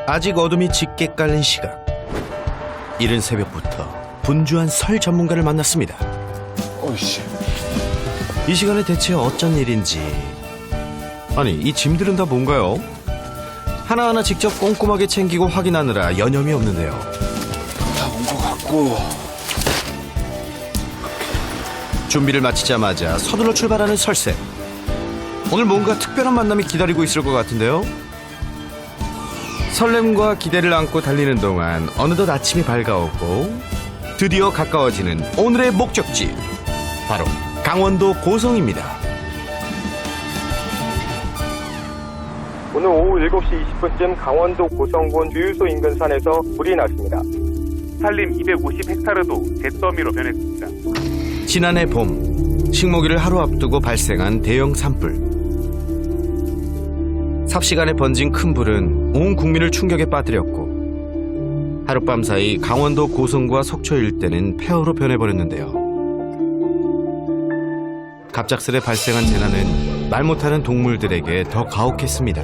아직 어둠이 짙게 깔린 시각. 이른 새벽부터 분주한 설 전문가를 만났습니다. 어이씨. 이 시간에 대체 어쩐 일인지. 아니, 이 짐들은 다 뭔가요? 하나하나 직접 꼼꼼하게 챙기고 확인하느라 여념이 없는데요. 다 온 것 같고. 준비를 마치자마자 서둘러 출발하는 설세. 오늘 뭔가 특별한 만남이 기다리고 있을 것 같은데요. 설렘과 기대를 안고 달리는 동안 어느덧 아침이 밝아오고 드디어 가까워지는 오늘의 목적지, 바로 강원도 고성입니다. 오늘 오후 7시 20분쯤 강원도 고성군 주유소 인근 산에서 불이 났습니다. 산림 250헥타르도 잿더미로 변했습니다. 지난해 봄, 식목일을 하루 앞두고 발생한 대형 산불. 삽시간에 번진 큰 불은 온 국민을 충격에 빠뜨렸고 하룻밤 사이 강원도 고성과 속초 일대는 폐허로 변해버렸는데요. 갑작스레 발생한 재난은 말 못하는 동물들에게 더 가혹했습니다.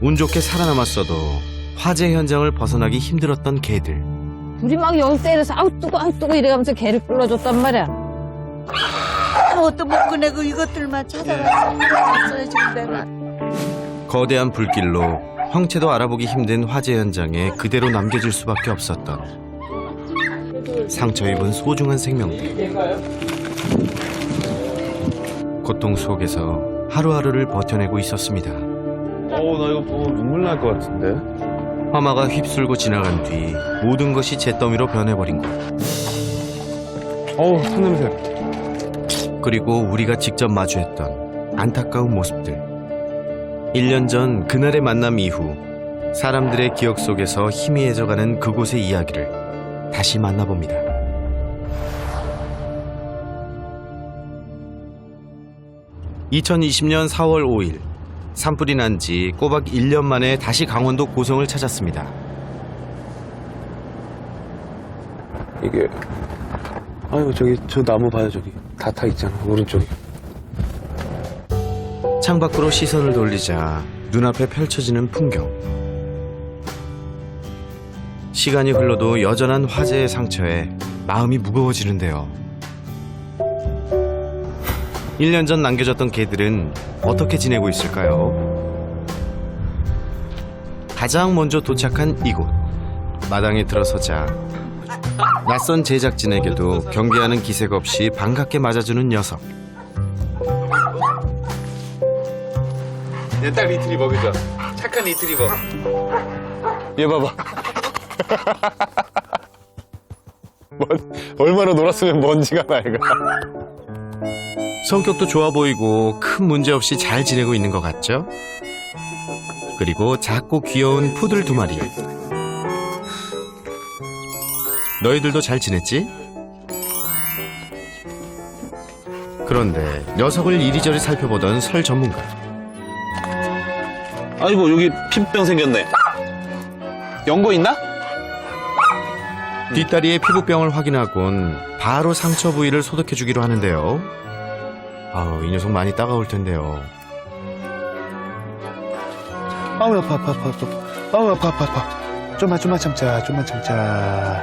운 좋게 살아남았어도 화재 현장을 벗어나기 힘들었던 개들. 불이 막 여기 때려서 아우 뜨거 이래가면서 개를 끌어줬단 말이야. 아무것도 못 꺼내고 이것들만 찾아갔어요 지금 내가. 거대한 불길로 형체도 알아보기 힘든 화재 현장에 그대로 남겨질 수밖에 없었던 상처 입은 소중한 생명들. 고통 속에서 하루하루를 버텨내고 있었습니다. 나 이거 보고 눈물 날 것 같은데. 화마가 휩쓸고 지나간 뒤 모든 것이 잿더미로 변해버린 곳. 손냄새. 그리고 우리가 직접 마주했던 안타까운 모습들. 1년 전 그날의 만남 이후 사람들의 기억 속에서 희미해져가는 그곳의 이야기를 다시 만나봅니다. (2020년 4월 5일) 산불이 난 지 꼬박 1년 만에 다시 강원도 고성을 찾았습니다. 이게. 아유, 저 나무 봐요, 저기. 다 타 있잖아, 오른쪽에. 창밖으로 시선을 돌리자 눈앞에 펼쳐지는 풍경. 시간이 흘러도 여전한 화재의 상처에 마음이 무거워지는데요. 1년 전 남겨졌던 개들은 어떻게 지내고 있을까요? 가장 먼저 도착한 이곳. 마당에 들어서자 낯선 제작진에게도 경계하는 기색 없이 반갑게 맞아주는 녀석. 얘 딱 리트리버, 그죠? 착한 리트리버. 얘 봐봐. 얼마나 놀았으면 먼지가 나, 얘가. 성격도 좋아 보이고 큰 문제 없이 잘 지내고 있는 것 같죠? 그리고 작고 귀여운 푸들 2마리. 너희들도 잘 지냈지? 그런데 녀석을 이리저리 살펴보던 설 전문가. 아이고, 여기 피부병 생겼네. 연고 있나? 뒷다리의 피부병을 확인하곤 바로 상처 부위를 소독해주기로 하는데요. 아우, 이 녀석 많이 따가울 텐데요. 아우, 아파. 아우, 아파. 좀만 참자. 좀만 참자.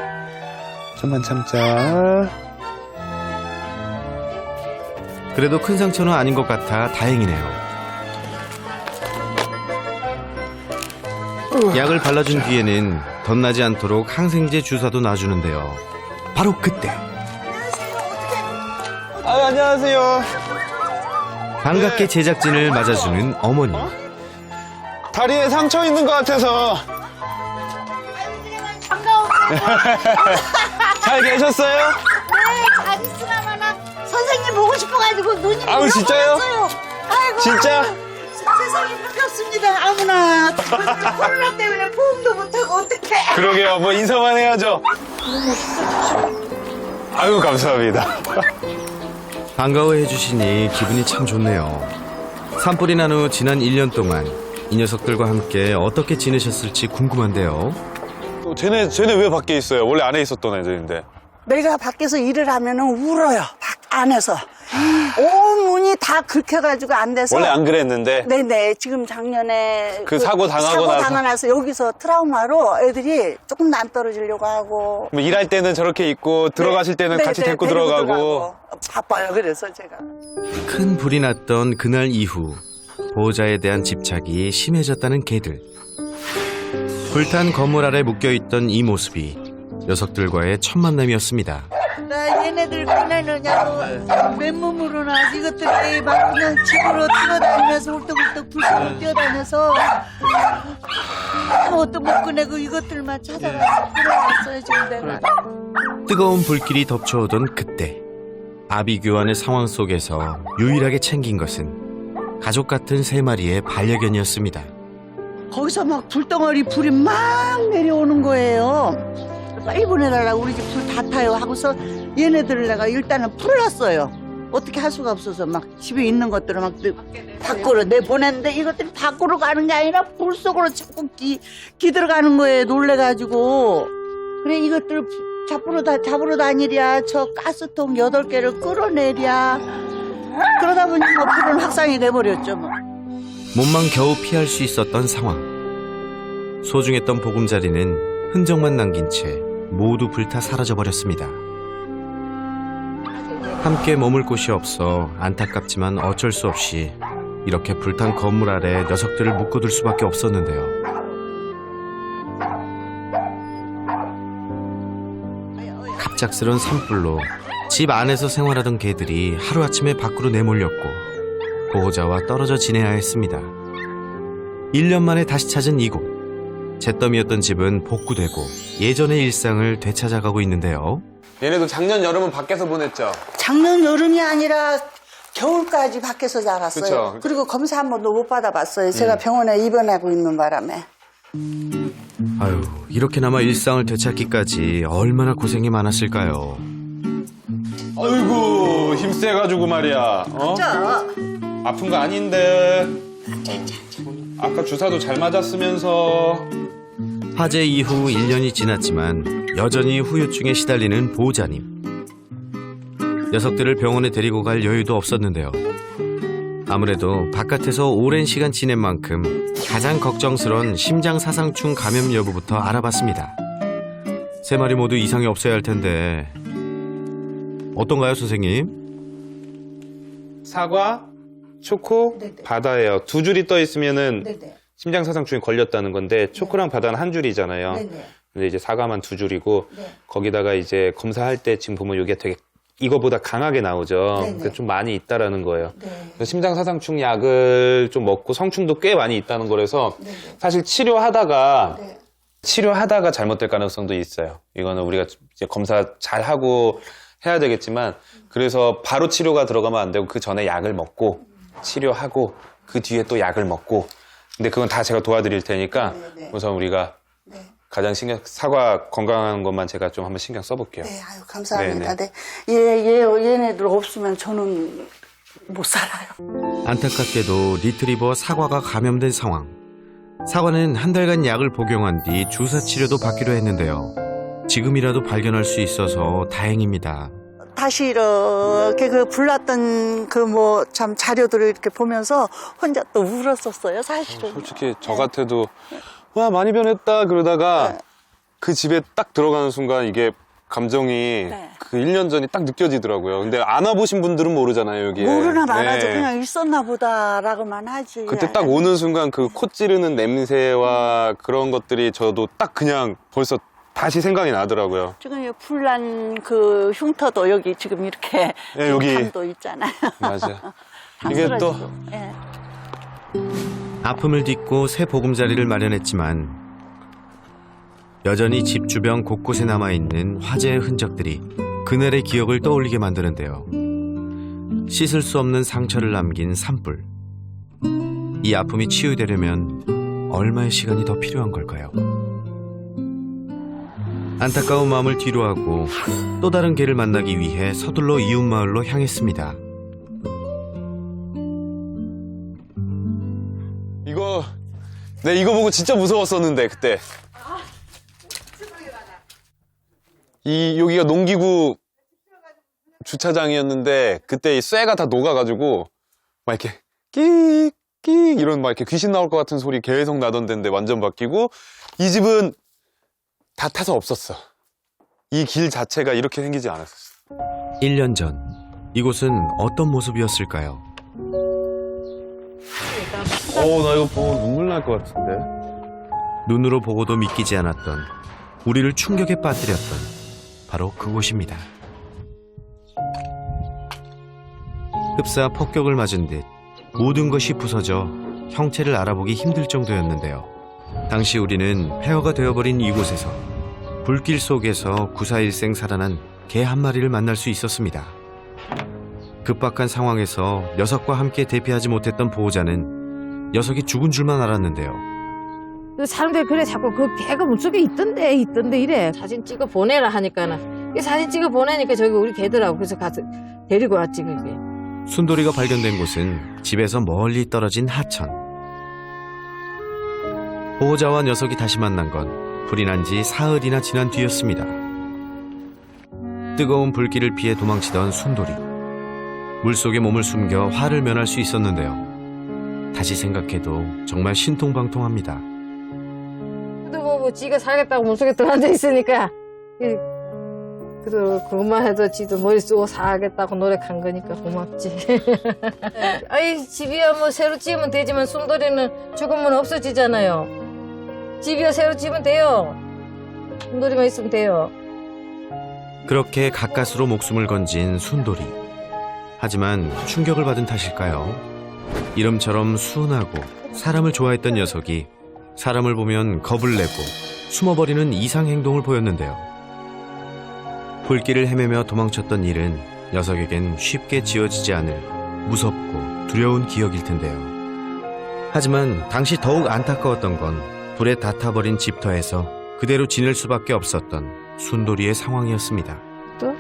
그래도 큰 상처는 아닌 것 같아 다행이네요. 약을 발라준 뒤에는 덧나지 않도록 항생제 주사도 놔주는데요. 바로 그때 안녕하세요. 반갑게 제작진을 맞아주는 어머니. 다리에 상처 있는 것 같아서. 반가워. 잘 계셨어요? 네, 잘 있으나마나 선생님 보고 싶어가지고 눈이 아우, 진짜요? 물어버렸어요. 아이고. 진짜? 세상에 반갑습니다. 아무나 코로나 때문에 포옹도 못하고 어떡해. 그러게요. 뭐 인사만 해야죠. 아유, 감사합니다. 반가워해 주시니 기분이 참 좋네요. 산불이 난 후 지난 1년 동안 이 녀석들과 함께 어떻게 지내셨을지 궁금한데요. 쟤네 왜 밖에 있어요? 원래 안에 있었던 애들인데. 내가 밖에서 일을 하면은 울어요. 밖 안에서. 온 문이 다 긁혀가지고 안 돼서. 원래 안 그랬는데. 네네. 지금 작년에 그 사고 당하고 나서. 나서 여기서 트라우마로 애들이 조금 안 떨어지려고 하고. 뭐 일할 때는 저렇게 있고 들어가실 때는 같이 데리고 들어가고. 바빠요. 그래서 제가. 큰 불이 났던 그날 이후 보호자에 대한 집착이 심해졌다는 개들. 불탄 건물 아래 묶여있던 이 모습이 녀석들과의 첫 만남이었습니다. 나 얘네들 보내느냐고 맨몸으로나 이것들이 막 그냥 집으로 뛰어다니면서 홀떡홀떡 불쑥 뛰어다녀서 아무것도 못 꺼내고 이것들만 찾아가서 끌어왔어요 지금 내가. 뜨거운 불길이 덮쳐오던 그때 아비 교환의 상황 속에서 유일하게 챙긴 것은 가족 같은 세 마리의 반려견이었습니다. 거기서 막 불덩어리 불이 막 내려오는 거예요. 빨리 보내달라고 우리 집 불 다 타요 하고서 얘네들을 내가 일단은 풀었어요. 어떻게 할 수가 없어서 막 집에 있는 것들을 막 밖으로 내보냈는데 이것들이 밖으로 가는 게 아니라 불 속으로 자꾸 기들어가는 거예요. 놀래가지고. 그래 이것들 잡으러 다니랴 저 가스통 8개를 끌어내랴. 그러다 보니 뭐 불은 확산이 돼버렸죠 뭐. 몸만 겨우 피할 수 있었던 상황. 소중했던 보금자리는 흔적만 남긴 채 모두 불타 사라져버렸습니다. 함께 머물 곳이 없어 안타깝지만 어쩔 수 없이 이렇게 불탄 건물 아래 녀석들을 묶어둘 수밖에 없었는데요. 갑작스런 산불로 집 안에서 생활하던 개들이 하루아침에 밖으로 내몰렸고 보호자와 떨어져 지내야 했습니다. 1년 만에 다시 찾은 이곳. 잿더미였던 집은 복구되고 예전의 일상을 되찾아가고 있는데요. 얘네도 작년 여름은 밖에서 보냈죠? 작년 여름이 아니라 겨울까지 밖에서 자랐어요. 그쵸. 그리고 검사 한 번도 못 받아봤어요. 제가 병원에 입원하고 있는 바람에. 아유, 이렇게나마 일상을 되찾기까지 얼마나 고생이 많았을까요? 아이고 힘세가지고 말이야. 어? 아픈 거 아닌데. 아까 주사도 잘 맞았으면서. 화재 이후 1년이 지났지만 여전히 후유증에 시달리는 보호자님. 녀석들을 병원에 데리고 갈 여유도 없었는데요. 아무래도 바깥에서 오랜 시간 지낸 만큼 가장 걱정스러운 심장사상충 감염 여부부터 알아봤습니다. 세 마리 모두 이상이 없어야 할 텐데 어떤가요, 선생님? 사과, 초코, 네네. 바다예요. 두 줄이 떠 있으면은 네네. 심장사상충에 걸렸다는 건데 초코랑 바다는 한 줄이잖아요. 네네. 근데 이제 사과만 두 줄이고 네. 거기다가 이제 검사할 때 지금 보면 이게 되게 이거보다 강하게 나오죠. 네네. 그러니까 좀 많이 있다라는 거예요. 네. 그래서 심장사상충 약을 좀 먹고 성충도 꽤 많이 있다는 거라서 네네. 사실 치료하다가 네. 잘못될 가능성도 있어요. 이거는 우리가 이제 검사 잘 하고 해야 되겠지만 그래서 바로 치료가 들어가면 안 되고 그 전에 약을 먹고 치료하고 그 뒤에 또 약을 먹고 근데 그건 다 제가 도와드릴 테니까 네네. 우선 우리가 네. 가장 사과 건강한 것만 제가 좀 한번 신경 써볼게요. 네, 아유, 감사합니다. 네. 얘네들 없으면 저는 못 살아요. 안타깝게도 리트리버 사과가 감염된 상황. 사과는 한 달간 약을 복용한 뒤 주사 치료도 받기로 했는데요. 지금이라도 발견할 수 있어서 다행입니다. 다시 이렇게 그 불났던 그 뭐 참 자료들을 이렇게 보면서 혼자 또 울었었어요, 사실은. 솔직히 저 같아도 와 많이 변했다 그러다가 네. 그 집에 딱 들어가는 순간 이게 감정이 네. 그 1년 전이 딱 느껴지더라고요. 근데 안 와보신 분들은 모르잖아요, 여기에. 모르나 말하지 네. 그냥 있었나 보다라고만 하지. 그때 딱 오는 순간 그 코 찌르는 냄새와 그런 것들이 저도 딱 그냥 벌써 다시 생각이 나더라고요. 지금 이 불난 그 흉터도 여기 지금 이렇게 네, 여기. 담도 있잖아요. 맞아요. 다 이게 또 쓰러지고. 예. 아픔을 딛고 새 보금자리를 마련했지만 여전히 집 주변 곳곳에 남아있는 화재의 흔적들이 그날의 기억을 떠올리게 만드는데요. 씻을 수 없는 상처를 남긴 산불. 이 아픔이 치유되려면 얼마의 시간이 더 필요한 걸까요? 안타까운 마음을 뒤로하고 또 다른 개를 만나기 위해 서둘러 이웃마을로 향했습니다. 이거 보고 진짜 무서웠었는데 그때. 여기가 농기구 주차장이었는데 그때 이 쇠가 다 녹아가지고 막 이렇게 끽끽 이런 막 이렇게 귀신 나올 것 같은 소리 계속 나던 데인데 완전 바뀌고 이 집은 다 타서 없었어. 이 길 자체가 이렇게 생기지 않았었어. 1년 전 이곳은 어떤 모습이었을까요? 나 이거 보고 눈물 날 것 같은데. 눈으로 보고도 믿기지 않았던, 우리를 충격에 빠뜨렸던 바로 그곳입니다. 흡사 폭격을 맞은 듯 모든 것이 부서져 형체를 알아보기 힘들 정도였는데요. 당시 우리는 폐허가 되어버린 이곳에서 불길 속에서 94일생 살아난 개 한 마리를 만날 수 있었습니다. 급박한 상황에서 녀석과 함께 대피하지 못했던 보호자는 녀석이 죽은 줄만 알았는데요. 그 사람들이 그래 자꾸 그 개가 물속에 있던데 이래. 사진 찍어 보내라 하니까는 이 사진 찍어 보내니까 저기 우리 개더라고. 그래서 가서 데리고 왔지 그게. 순돌이가 발견된 곳은 집에서 멀리 떨어진 하천. 보호자와 녀석이 다시 만난 건 불이 난 지 사흘이나 지난 뒤였습니다. 뜨거운 불길을 피해 도망치던 순돌이. 물속에 몸을 숨겨 화를 면할 수 있었는데요. 다시 생각해도 정말 신통방통합니다. 뭐 지가 살겠다고 물속에 들어앉아 있으니까 그래도 그것만 해도 지도 머리 쓰고 살겠다고 노력한 거니까 고맙지. 아이 집이야 뭐 새로 지으면 되지만 순돌이는 죽으면 없어지잖아요. 집이야 새로 지으면 돼요. 순돌이만 있으면 돼요. 그렇게 가까스로 목숨을 건진 순돌이. 하지만 충격을 받은 탓일까요? 이름처럼 순하고 사람을 좋아했던 녀석이 사람을 보면 겁을 내고 숨어버리는 이상 행동을 보였는데요. 불길을 헤매며 도망쳤던 일은 녀석에겐 쉽게 지워지지 않을 무섭고 두려운 기억일 텐데요. 하지만 당시 더욱 안타까웠던 건 불에 다 타버린 집터에서 그대로 지낼 수밖에 없었던 순돌이의 상황이었습니다. 또?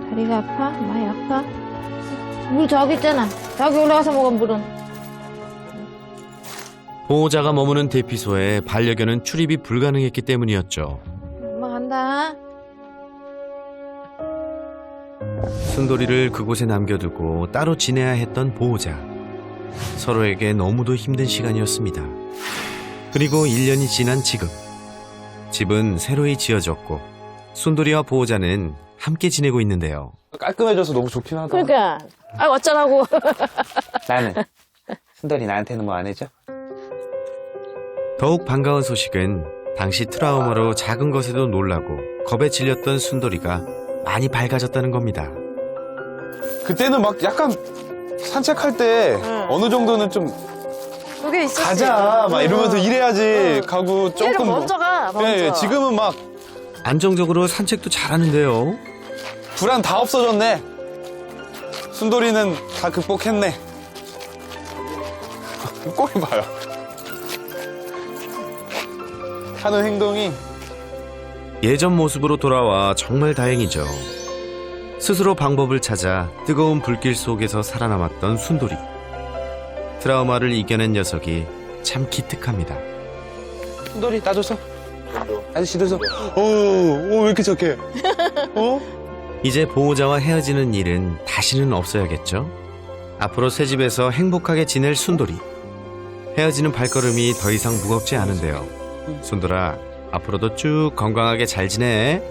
다리가 아파? 많이 아파? 물 저기 있잖아. 저기 올라가서 먹어 물은. 보호자가 머무는 대피소에 반려견은 출입이 불가능했기 때문이었죠. 엄마 간다. 순돌이를 그곳에 남겨두고 따로 지내야 했던 보호자. 서로에게 너무도 힘든 시간이었습니다. 그리고 1년이 지난 지금. 집은 새로이 지어졌고 순돌이와 보호자는 함께 지내고 있는데요. 깔끔해져서 너무 좋긴 하다. 그러니까 어쩌라고. 나는 순돌이 나한테는 뭐 안 해줘? 더욱 반가운 소식은 당시 트라우마로 작은 것에도 놀라고 겁에 질렸던 순돌이가 많이 밝아졌다는 겁니다. 그때는 막 약간 산책할 때 어느 정도는 좀 그게 있었지. 가자 막 이러면서 이래야지 가고 얘를 조금 먼저 가. 먼저. 예, 지금은 막 안정적으로 산책도 잘하는데요. 불안 다 없어졌네. 순돌이는 다 극복했네. 꼴 봐요. 하는 행동이 예전 모습으로 돌아와 정말 다행이죠. 스스로 방법을 찾아 뜨거운 불길 속에서 살아남았던 순돌이. 트라우마를 이겨낸 녀석이 참 기특합니다. 순돌이 따줘서 아저씨 줘서 왜 이렇게 착해? 이제 보호자와 헤어지는 일은 다시는 없어야겠죠? 앞으로 새 집에서 행복하게 지낼 순돌이. 헤어지는 발걸음이 더 이상 무겁지 않은데요. 순돌아, 앞으로도 쭉 건강하게 잘 지내.